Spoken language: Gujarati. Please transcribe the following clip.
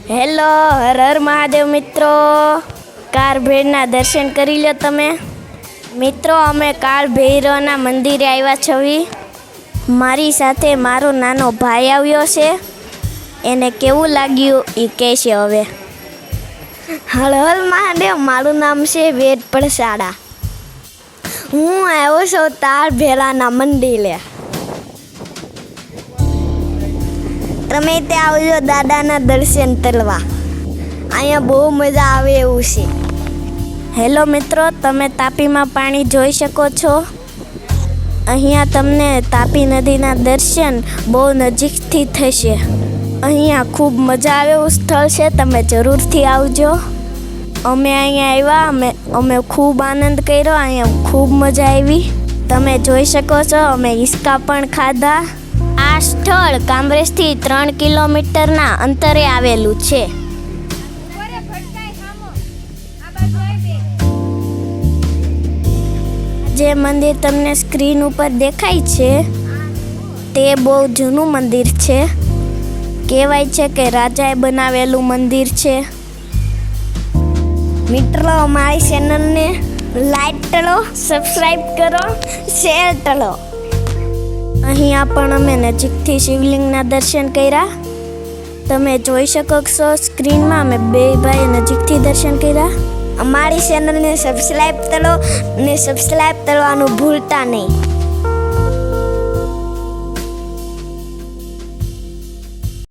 હેલો, હર હર મહાદેવ મિત્રો. કાળ ભૈરવના દર્શન કરી લો તમે મિત્રો. અમે કાળ ભૈરવના મંદિરે આવ્યા છીએ. મારી સાથે મારો નાનો ભાઈ આવ્યો છે. એને કેવું લાગ્યું એ કહેશે હવે. હર હર મહાદેવ. મારું નામ છે વેદ પડસાડા. હું આવ્યો છું કાળ ભૈરવના મંદિરે. તમે ત્યાં આવજો દાદાના દર્શન કરવા. અહીંયા બહુ મજા આવે એવું છે. હેલો મિત્રો, તમે તાપીમાં પાણી જોઈ શકો છો. અહીંયા તમને તાપી નદીના દર્શન બહુ નજીકથી થશે. અહીંયા ખૂબ મજા આવે એવું સ્થળ છે. તમે જરૂરથી આવજો. અમે અહીંયા આવ્યા, અમે ખૂબ આનંદ કર્યો. અહીંયા ખૂબ મજા આવી. તમે જોઈ શકો છો અમે હિંચકા પણ ખાધા. આ સ્થળ કામરેજથી 3 કિલોમીટરના અંતરે આવેલું છે. જે મંદિર તમને સ્ક્રીન ઉપર દેખાય છે તે બહુ જૂનું મંદિર છે. કહેવાય છે કે રાજાએ બનાવેલું મંદિર છે. મિત્રો, અમારી ચેનલને લાઈક કરો, સબસ્ક્રાઈબ કરો, શેર કરો. અહીંયા પણ અમે નજીકથી શિવલિંગના દર્શન કર્યા. તમે જોઈ શકો છો સ્ક્રીનમાં અમે બે ભાઈ નજીકથી દર્શન કર્યા. અમારી ચેનલને સબસ્ક્રાઈબ કરો અને સબસ્ક્રાઈબ કરવાનું ભૂલતા નહીં.